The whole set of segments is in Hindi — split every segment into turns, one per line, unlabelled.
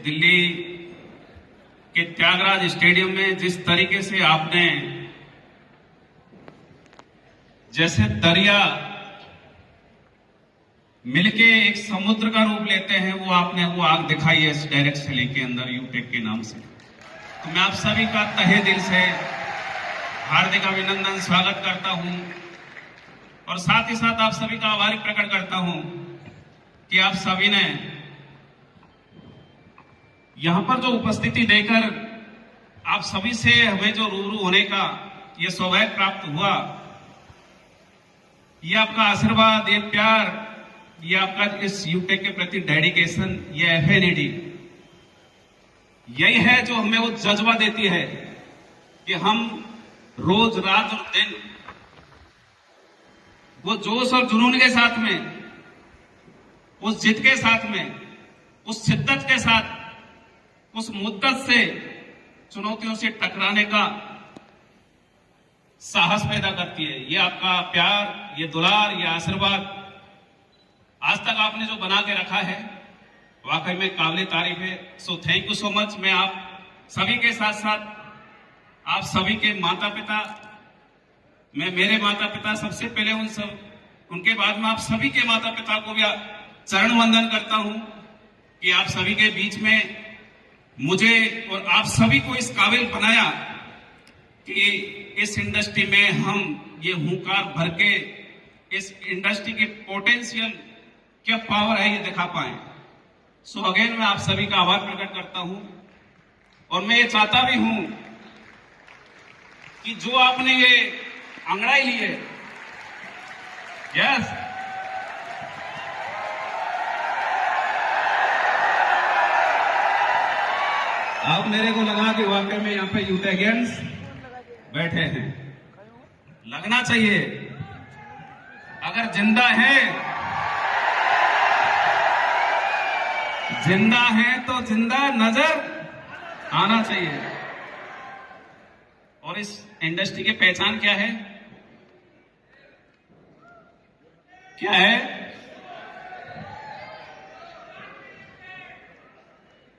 दिल्ली के त्यागराज स्टेडियम में जिस तरीके से आपने जैसे दरिया मिलके एक समुद्र का रूप लेते हैं, वो आपने वो आग दिखाई है इस डायरेक्ट सेली के अंदर यूटेक के नाम से। तो मैं आप सभी का तहे दिल से हार्दिक अभिनंदन स्वागत करता हूं और साथ ही साथ आप सभी का आभार प्रकट करता हूं कि आप सभी ने यहां पर जो उपस्थिति देकर आप सभी से हमें जो रूबरू होने का ये सौभाग्य प्राप्त हुआ, ये आपका आशीर्वाद, ये प्यार, ये आपका इस यूटेक के प्रति डेडिकेशन, ये एफिनिटी, यही है जो हमें वो जज्बा देती है कि हम रोज रात और दिन वो जोश और जुनून के साथ में, उस जिद के साथ में, उस शिद्दत के साथ, उस मुद्दत से चुनौतियों से टकराने का साहस पैदा करती है। ये आपका प्यार, ये दुलार, ये आशीर्वाद आज तक आपने जो बना के रखा है, वाकई में काबिल तारीफ है। So thank you so much. मैं आप सभी के साथ साथ आप सभी के माता पिता, मैं मेरे माता पिता सबसे पहले उनके बाद में आप सभी के माता पिता को भी चरण वंदन करता हूं कि आप सभी के बीच में मुझे और आप सभी को इस काबिल बनाया कि इस इंडस्ट्री में हम ये हुंकार भर के इस इंडस्ट्री के पोटेंशियल क्या पावर है ये दिखा पाए। सो अगेन मैं आप सभी का आभार प्रकट करता हूं और मैं ये चाहता भी हूं कि जो आपने ये अंगड़ाई ली है, यस, अब मेरे को लगा कि वाकई में यहाँ पे यूटेकियंस बैठे हैं, लगना चाहिए। अगर जिंदा है तो जिंदा नजर आना चाहिए। और इस इंडस्ट्री की पहचान क्या है? क्या है?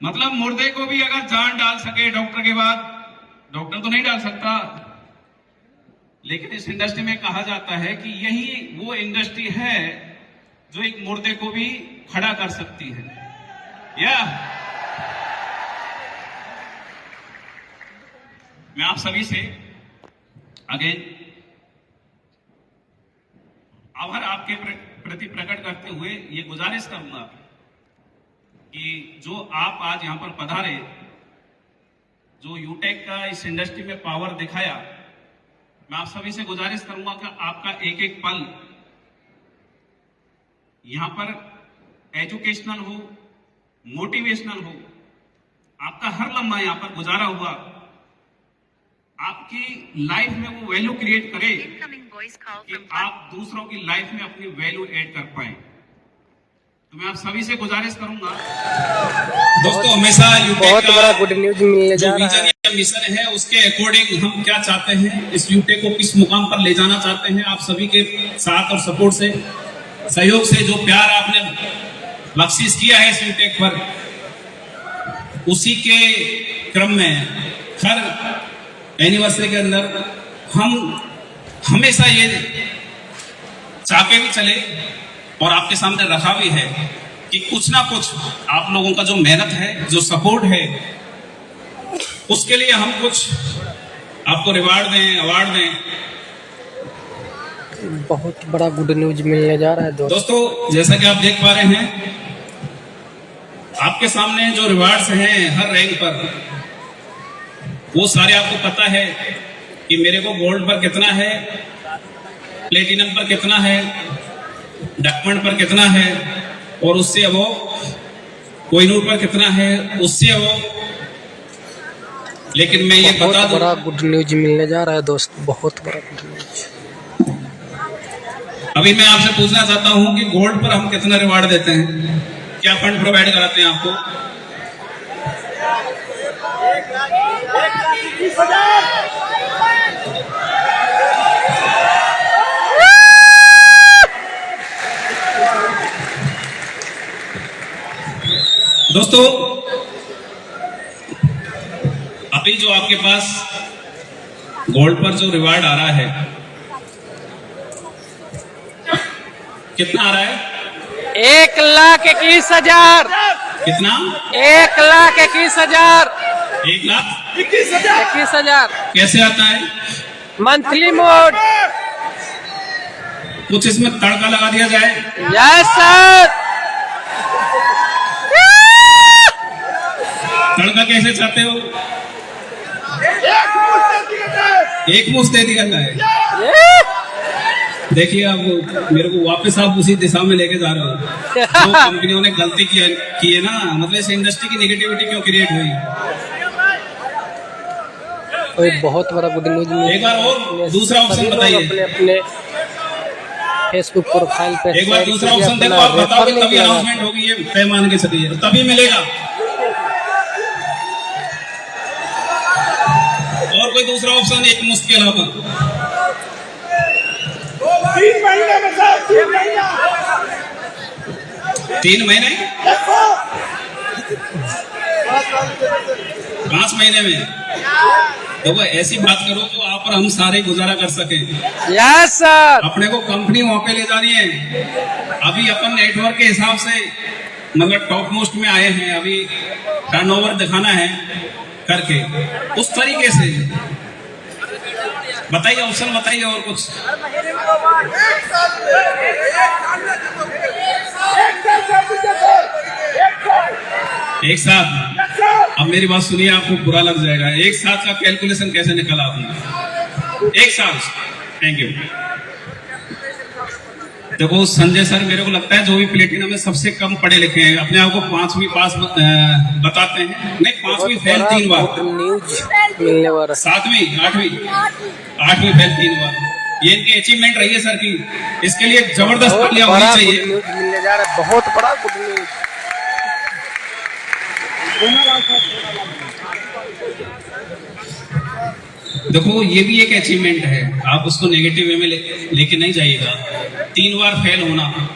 मतलब मुर्दे को भी अगर जान डाल सके डॉक्टर के बाद, डॉक्टर तो नहीं डाल सकता, लेकिन इस इंडस्ट्री में कहा जाता है कि यही वो इंडस्ट्री है जो एक मुर्दे को भी खड़ा कर सकती है। या मैं आप सभी से अगेन आभार आपके प्रति प्रकट करते हुए ये गुजारिश करूंगा कि जो आप आज यहां पर पधारे, जो यूटेक का इस इंडस्ट्री में पावर दिखाया, मैं आप सभी से गुजारिश करूंगा कि आपका एक एक पल यहां पर एजुकेशनल हो, मोटिवेशनल हो, आपका हर लम्हा यहां पर गुजारा हुआ आपकी लाइफ में वो वैल्यू क्रिएट करे कि आप दूसरों की लाइफ में अपनी वैल्यू ऐड कर पाए। तो मैं आप सभी से गुजारिश करूंगा दोस्तों, हमेशा
बहुत बड़ा गुड न्यूज मिलने जा रहा है।
जो मिशन है उसके अकॉर्डिंग हम क्या चाहते हैं, इस यूटेक को किस मुकाम पर ले जाना चाहते हैं, आप सभी के साथ और सपोर्ट से, सहयोग से, जो प्यार आपने बख्शिश किया है इस यूटेक पर, उसी के क्रम में हर एनिवर्सरी के अंदर हम हमेशा ये चाह के भी चले और आपके सामने रखा भी है कि कुछ ना कुछ आप लोगों का जो मेहनत है, जो सपोर्ट है, उसके लिए हम कुछ आपको रिवार्ड दें, अवार्ड दें।
बहुत बड़ा गुड न्यूज मिलने जा रहा है
दोस्तों, जैसा कि आप देख पा रहे हैं आपके सामने जो रिवार्ड्स हैं हर रैंक पर, वो सारे आपको पता है कि मेरे को गोल्ड पर कितना है, प्लेटिनम पर कितना है, डायमंड पर कितना है, और उससे वो कोहिनूर पर कितना है, उससे वो। लेकिन मैं ये बता दूं,
बड़ा गुड न्यूज मिलने जा रहा है दोस्त, बहुत बड़ा गुड न्यूज।
अभी मैं आपसे पूछना चाहता हूं कि गोल्ड पर हम कितना रिवार्ड देते हैं, क्या फंड प्रोवाइड कराते हैं आपको? दोस्तों, जो आपके पास गोल्ड पर जो रिवार्ड आ रहा है, कितना आ रहा है?
1,21,000।
कितना?
1,21,000।
1,21,000 कैसे आता है?
Monthly mode.
कुछ इसमें तड़का लगा दिया जाए।
Yes sir.
तड़का कैसे चाहते हो? एक मुश्त दे दिया जाए। देखिए, अब मेरे को वापस आप उसी दिशा में लेके जा रहे हो। जो कंपनियों ने गलती की है ना, मतलब इस इंडस्ट्री की नेगेटिविटी क्यों क्रिएट हुई?
कोई बहुत बड़ा गुड न्यूज।
एक बार और दूसरा ऑप्शन बताइए।
अपने फेसबुक प्रोफाइल पे
एक बार दूसरा ऑप्शन देखो, आप बताओगे तभी अनाउंसमेंट होगी। ये तय मान के चलिए, तभी मिलेगा। और कोई दूसरा ऑप्शन एक मुश्त के अलावा?
3 महीने में साहब, 3 महीना।
3 महीने? 5 महीने में? देखो, ऐसी बात करो जो आप और हम सारे गुजारा कर सके।
Yes sir.
अपने को कंपनी वहां पे ले जानी है। अभी अपन नेटवर्क के हिसाब से मतलब टॉप मोस्ट में आए हैं। अभी टर्नओवर दिखाना है करके उस तरीके से बताइए। ऑप्शन बताइए और कुछ। एक साथ। अब मेरी बात सुनिए, आपको बुरा लग जाएगा। एक साथ का कैलकुलेशन कैसे निकाला आपने? एक साथ। Thank you. देखो संजय सर, मेरे को लगता है जो भी प्लेटिनम में सबसे कम पढ़े लिखे हैं, अपने आप को 5वीं पास बताते हैं। नहीं, 5वीं फेल 3 बार।
न्यूज मिलने वाला।
7वीं 8वीं फेल 3 बार। ये इनकी अचीवमेंट रही है सर की। इसके लिए जबरदस्त तालियां होनी चाहिए।
न्यूज मिलने जा रहा है, बहुत बड़ा गुड न्यूज।
देखो, ये भी एक अचीवमेंट है। आप उसको नेगेटिव वे में लेके नहीं जाइएगा। 3 बार फेल होना,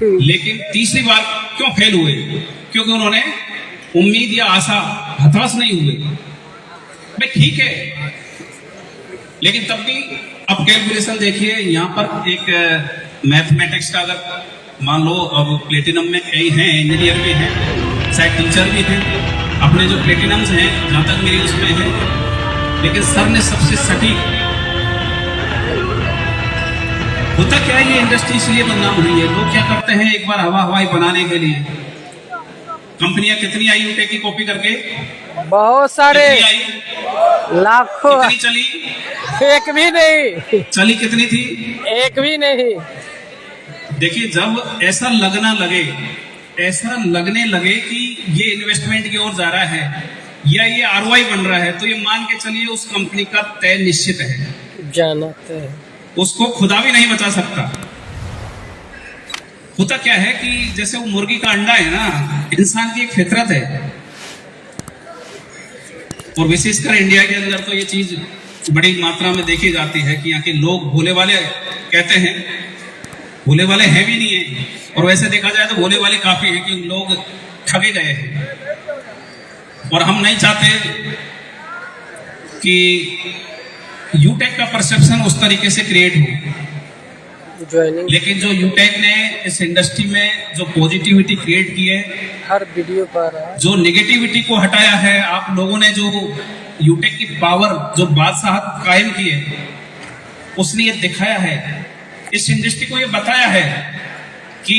लेकिन तीसरी बार क्यों फेल हुए? क्योंकि उन्होंने उम्मीद या आशा, हताश नहीं हुए। भाई ठीक है, लेकिन तब भी अब कैलकुलेशन देखिए। यहाँ पर एक मैथमेटिक्स का अगर मान लो, अब प्लेटिनम में कई हैं, इंजीनियर भी हैं, शायद टीचर भी हैं। अपने जो प्लेटिनम्स हैं, जहाँ तक मेरी उसमें है, लेकिन सर ने सबसे सटीक। होता क्या है, ये इंडस्ट्री इसलिए बदनाम हुई है। लोग क्या करते हैं, एक बार हवा हवाई बनाने के लिए कंपनियां कितनी आई यूटेक की कॉपी करके?
बहुत सारे, लाखों।
कितनी चली?
एक भी नहीं
चली। कितनी थी?
एक भी नहीं।
देखिए, जब ऐसा लगने लगे कि ये इन्वेस्टमेंट की ओर जा रहा है या ये आरओआई बन रहा है, तो ये मान के चलिए उस कंपनी का तय निश्चित है।
जानते हैं,
उसको खुदा भी नहीं बचा सकता। होता क्या है कि जैसे वो मुर्गी का अंडा है ना, इंसान की एक फितरत है। और विशेषकर इंडिया के अंदर तो ये चीज बड़ी मात्रा में देखी जाती है कि यहाँ के लोग भोले वाले कहते हैं, भोले वाले हैं भी नहीं है। और वैसे देखा जाए तो भोले वाले काफी हैं कि लोग ठगे गए हैं। और हम नहीं चाहते कि यूटेक का परसेप्शन उस तरीके से क्रिएट हो। लेकिन जो यूटेक ने इस इंडस्ट्री में जो पॉजिटिविटी क्रिएट की है,
हर वीडियो पर
जो नेगेटिविटी को हटाया है, आप लोगों ने जो यूटेक की पावर, जो बादशाहत कायम की है, उसने ये दिखाया है, इस इंडस्ट्री को ये बताया है कि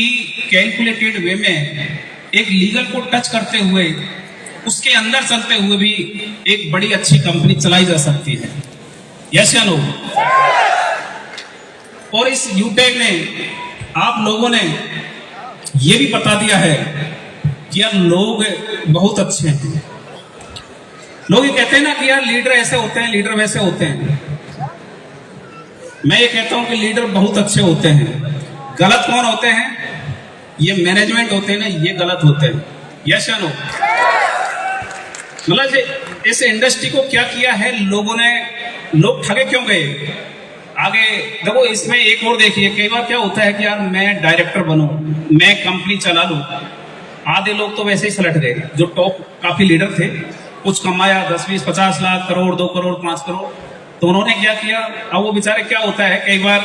कैलकुलेटेड वे में एक लीगल को टच करते हुए, उसके अंदर चलते हुए भी एक बड़ी अच्छी कंपनी चलाई जा सकती है। यस या नो? और इस यूटेक ने, आप लोगों ने ये भी बता दिया है कि यार लोग बहुत अच्छे हैं। लोग ये कहते हैं ना कि यार लीडर ऐसे होते हैं, लीडर वैसे होते हैं। मैं ये कहता हूं कि लीडर बहुत अच्छे होते हैं। गलत कौन होते हैं? ये मैनेजमेंट होते हैं ना, ये गलत होते हैं। यस या नो? मतलब इस इंडस्ट्री को क्या किया है लोगों ने, लोग ठगे क्यों गए? आगे देखो, इसमें एक और देखिए, कई बार क्या होता है कि यार मैं डायरेक्टर बनूं, मैं कंपनी चला लूं। आधे लोग तो वैसे ही सलट गए, जो टॉप काफी लीडर थे कुछ कमाया 10, 20, 50 लाख, करोड़, 2 करोड़, 5 करोड़। तो उन्होंने क्या किया, अब वो बेचारे, क्या होता है कई बार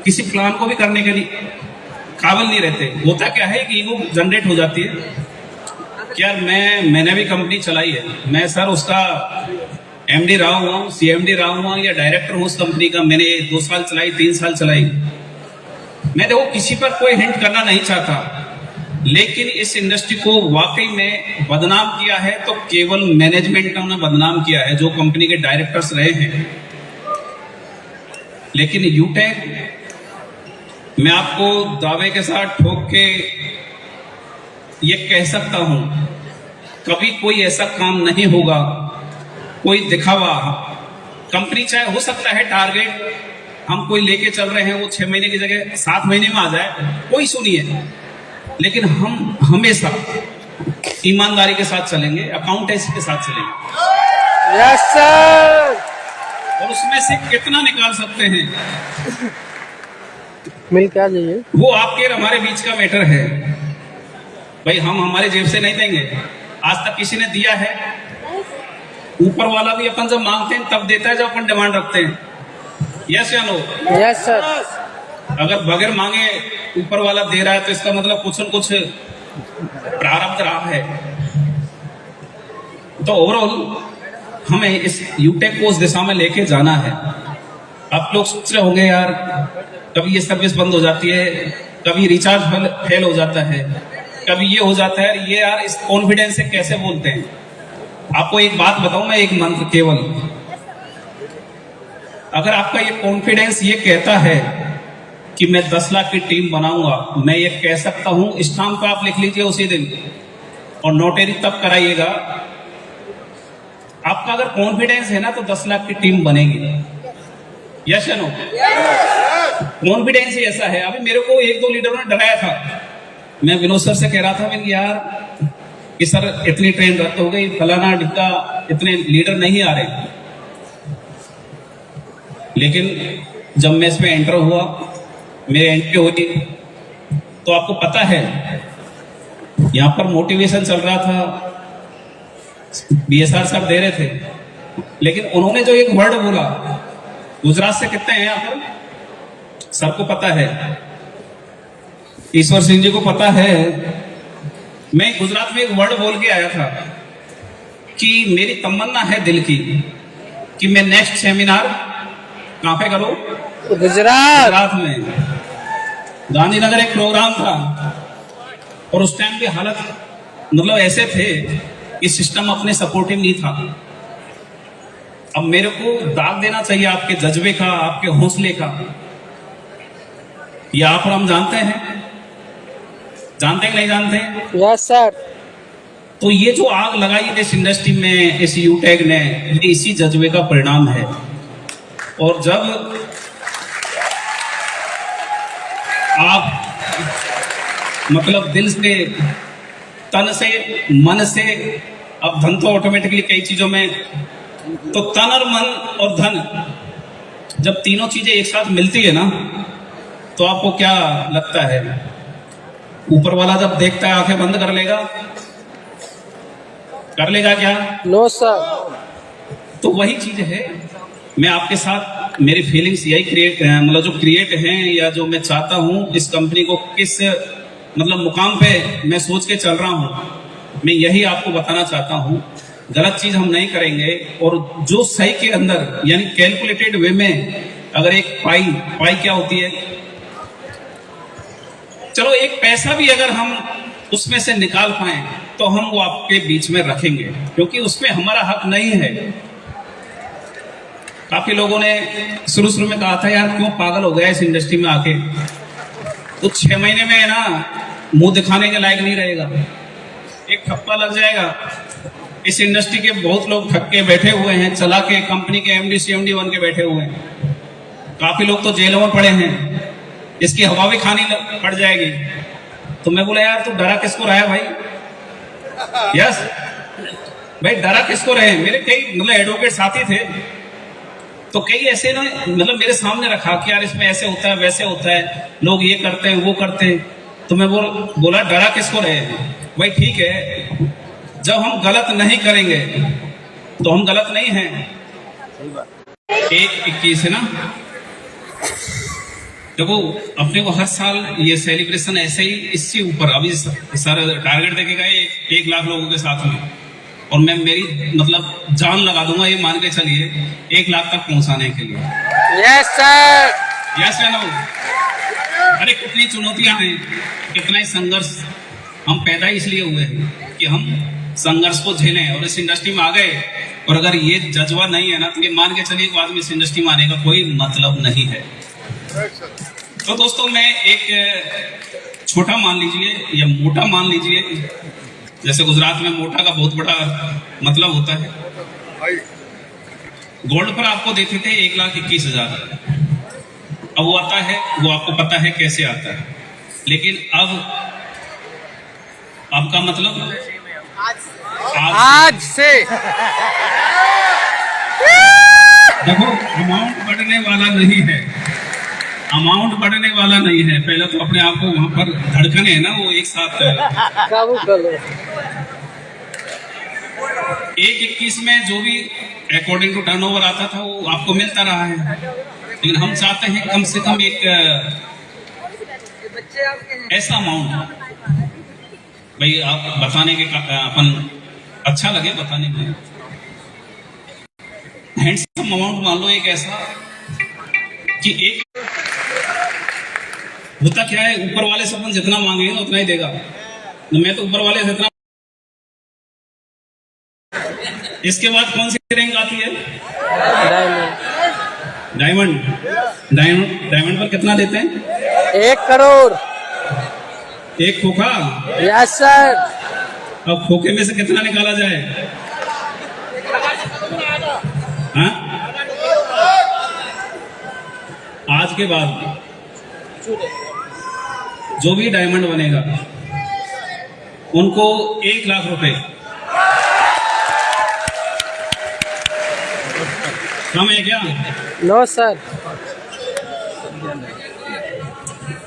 किसी प्लान को भी करने के लिए काबिल नहीं रहते। होता क्या है कि ईगो जनरेट हो जाती है कि यार मैंने भी कंपनी चलाई है, मैं सर उसका एमडी रहा हुआ हूँ, सीएमडी रहा हुआ हूँ, या डायरेक्टर हूँ उस कंपनी का, मैंने 2 साल चलाई, 3 साल चलाई। मैं देखो किसी पर कोई हिंट करना नहीं चाहता, लेकिन इस इंडस्ट्री को वाकई में बदनाम किया है तो केवल मैनेजमेंट ने बदनाम किया है, जो कंपनी के डायरेक्टर्स रहे हैं। लेकिन यूटेक, मैं आपको दावे के साथ ठोक के ये कह सकता हूं, कभी कोई ऐसा काम नहीं होगा, कोई दिखावा। कंपनी चाहे हो सकता है टारगेट हम कोई लेके चल रहे हैं, वो 6 महीने की जगह 7 महीने में आ जाए, कोई सुनिए, लेकिन हम हमेशा ईमानदारी के साथ चलेंगे, अकाउंटेंसी के साथ चलेंगे।
Yes sir.
और उसमें से कितना निकाल सकते हैं
मिल के आ जाइए।
वो आपके और हमारे बीच का मैटर है भाई। हम हमारे जेब से नहीं देंगे, आज तक किसी ने दिया है? ऊपर वाला भी अपन जब मांगते हैं तब देता है जब अपन डिमांड रखते हैं। यस या नो?
Yes sir.
अगर बगैर मांगे ऊपर वाला दे रहा है तो इसका मतलब कुछ न कुछ प्रारब्ध रहा है। तो ओवरऑल हमें इस यूटेक को उस दिशा में लेके जाना है। आप लोग सोच रहे होंगे यार, कभी ये सर्विस बंद हो जाती है, कभी रिचार्ज फेल हो जाता है, कभी ये हो जाता है, ये यार इस कॉन्फिडेंस से कैसे बोलते हैं? आपको एक बात बताऊं मैं, एक मंत्र केवल, अगर आपका ये कॉन्फिडेंस ये कहता है कि मैं 10 लाख की टीम बनाऊंगा, मैं ये कह सकता हूं, स्टाम्प पे आप लिख लीजिए उसी दिन, और नोटरी तब कराइएगा। आपका अगर कॉन्फिडेंस है ना तो 10 लाख की टीम बनेगी। यस या नो? कॉन्फिडेंस ही ऐसा है। अभी मेरे को 1-2 लीडरों ने डराया था, मैं विनोद सर से कह रहा था, मैं यार कि सर इतनी ट्रेन रद्द हो गई, फलाना ढिक्का, इतने लीडर नहीं आ रहे। लेकिन जब मैं इसमें एंटर हुआ, मेरे एंट्री हुई, तो आपको पता है यहां पर मोटिवेशन चल रहा था, बीएसआर सर दे रहे थे, लेकिन उन्होंने जो एक वर्ड बोला, गुजरात से कितने हैं यहाँ पर? सबको पता है, ईश्वर सिंह जी को पता है। मैं गुजरात में एक वर्ड बोल के आया था कि मेरी तमन्ना है दिल की कि मैं नेक्स्ट सेमिनार कहां पे करूं? गुजरात में। गांधीनगर एक प्रोग्राम था और उस टाइम की हालत मतलब ऐसे थे कि सिस्टम अपने सपोर्टिव नहीं था। अब मेरे को दाग देना चाहिए आपके जज्बे का, आपके हौसले का। ये आप और हम जानते हैं, जानते कि नहीं जानते?
Yes sir.
तो ये जो आग लगाई इस इंडस्ट्री में इस यूटेक ने, ये इसी जज्बे का परिणाम है। और जब आप मतलब दिल से, तन से, मन से, अब धन तो ऑटोमेटिकली कई चीजों में, तो तन और मन और धन जब तीनों चीजें एक साथ मिलती है ना, तो आपको क्या लगता है? ऊपर वाला जब देखता है आंखें बंद कर लेगा? कर लेगा क्या?
No sir.
तो वही चीज है, मैं आपके साथ मेरी फीलिंग्स यही मतलब जो क्रिएट हैं, या जो मैं चाहता हूं इस कंपनी को किस मतलब मुकाम पे मैं सोच के चल रहा हूं, मैं यही आपको बताना चाहता हूं। गलत चीज हम नहीं करेंगे, और जो सही के अंदर यानी कैलकुलेटेड वे में, अगर एक पाई क्या होती है, चलो एक पैसा भी अगर हम उसमें से निकाल पाए तो हम वो आपके बीच में रखेंगे, क्योंकि उसमें हमारा हक नहीं है। काफी लोगों ने शुरू में कहा था यार क्यों पागल हो गया इस इंडस्ट्री में आके, तो 6 महीने में है ना मुंह दिखाने के लायक नहीं रहेगा, एक ठप्पा लग जाएगा। इस इंडस्ट्री के बहुत लोग थक के बैठे हुए हैं, चला के कंपनी के एमडी सीएमडी बन के बैठे हुए हैं, काफी लोग तो जेलों में पड़े हैं, इसकी हवा भी खानी पड़ जाएगी। तो मैं बोला यार तू डरा किसको रहा है भाई? यस भाई, डरा किसको रहे? मेरे कई मतलब एडवोकेट साथी थे, तो कई ऐसे ना मतलब मेरे सामने रखा कि यार इसमें ऐसे होता है, वैसे होता है, लोग ये करते हैं, वो करते हैं। तो मैं बोला डरा किसको रहे? भाई ठीक है, जब हम गलत नहीं करेंगे तो हम गलत नहीं हैं। 1-21 है ना, देखो अपने को हर साल ये सेलिब्रेशन ऐसे ही इससे ऊपर, अभी सारा टारगेट देखेगा 1 लाख लोगों के साथ में, और मैं मेरी मतलब जान लगा दूंगा, ये मान के चलिए 1 लाख तक पहुंचाने के लिए।
Yes sir.
यस या नो? अरे कितनी चुनौतियां हैं, कितना ही संघर्ष, हम पैदा इसलिए हुए हैं कि हम संघर्ष को झेलें और इस इंडस्ट्री में आ गए। और अगर ये जज्बा नहीं है ना, तो ये मान के चलिए कि आदमी इस इंडस्ट्री में आने का कोई मतलब नहीं है। तो दोस्तों, मैं एक छोटा मान लीजिए या मोटा मान लीजिए, जैसे गुजरात में मोटा का बहुत बड़ा मतलब होता है। गोल्ड पर आपको देते थे 1,21,000, अब वो आता है, वो आपको पता है कैसे आता है, लेकिन अब आपका मतलब
आज से
देखो, अमाउंट बढ़ने वाला नहीं है, अमाउंट बढ़ने वाला नहीं है। पहले तो अपने आप को वहां पर धड़कने है ना, वो एक साथ
काबू कर लो।
1-21 में जो भी अकॉर्डिंग टू टर्नओवर आता था वो आपको मिलता रहा है, लेकिन हम चाहते हैं कम से कम एक ऐसा अमाउंट, भाई आप बताने के अपन अच्छा लगे बताने में, हैंडसम अमाउंट मान लो, एक ऐसा कि एक होता क्या है, ऊपर वाले से अपन जितना मांगेंगे ना उतना ही देगा। मैं तो ऊपर वाले से इतना। इसके बाद कौन सी रैंक आती है? डायमंड। डायमंड पर कितना देते हैं?
1 करोड़।
1 खोखा।
Yes sir.
अब खोखे में से कितना निकाला जाए? हाँ? आज के बाद जो भी डायमंड बनेगा उनको 1 लाख रुपए कम है क्या?
No sir.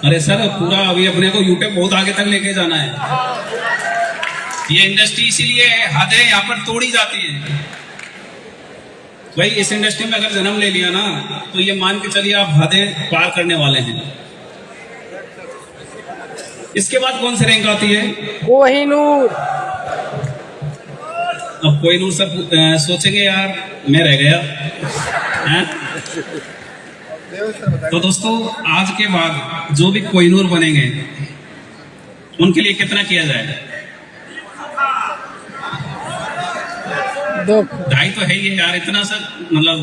अरे सर, पूरा अभी अपने को यूट्यूब बहुत आगे तक लेके जाना है। ये इंडस्ट्री इसीलिए हदें यहाँ पर तोड़ी जाती है। भाई इस इंडस्ट्री में अगर जन्म ले लिया ना, तो ये मान के चलिए आप हदें पार करने वाले हैं। इसके बाद कौन सी रैंक आती है?
कोहिनूर।
अब कोहिनूर सब सोचेंगे यार मैं रह गया है? तो दोस्तों, आज के बाद जो भी कोहिनूर बनेंगे उनके लिए कितना किया जाए? 2.5 तो है ही है यार, इतना सा मतलब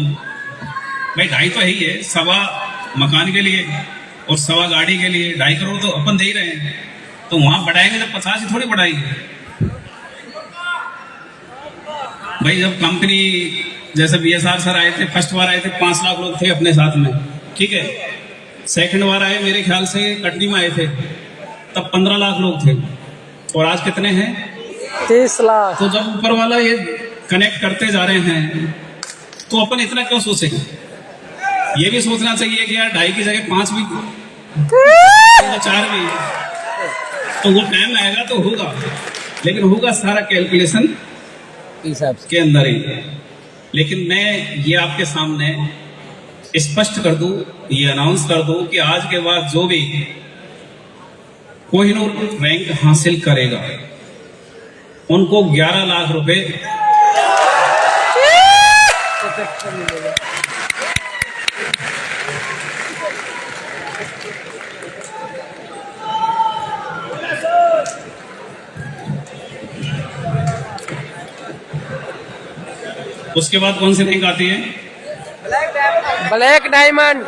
भाई 2.5 तो है ही है। 1.25 मकान के लिए और 1.25 गाड़ी के लिए 2.5 करोड़ तो अपन दे ही रहे हैं। तो वहां बढ़ाएंगे तो 50 ही थोड़ी बढ़ाएंगे भाई। जब कंपनी जैसे BSR सर आए थे, फर्स्ट बार आए थे 5 लाख लोग थे अपने साथ में, ठीक है। सेकंड बार आए मेरे ख्याल से कटनी में आए थे, तब 15 लाख लोग थे, और आज कितने हैं?
30 लाख।
तो जब ऊपर वाला ये कनेक्ट करते जा रहे हैं तो अपन इतना क्यों सोचेंगे? ये भी सोचना चाहिए कि यार 2.5 की जगह 5 भी 4 भी, तो वो टाइम आएगा तो होगा, लेकिन होगा सारा कैलकुलेशन के अंदर ही। लेकिन मैं ये आपके सामने स्पष्ट कर दूं, ये अनाउंस कर दूं कि आज के बाद जो भी कोहिनूर रैंक हासिल करेगा उनको 11 लाख रुपए उसके बाद कौन सी रैंक आती है?
Black diamond.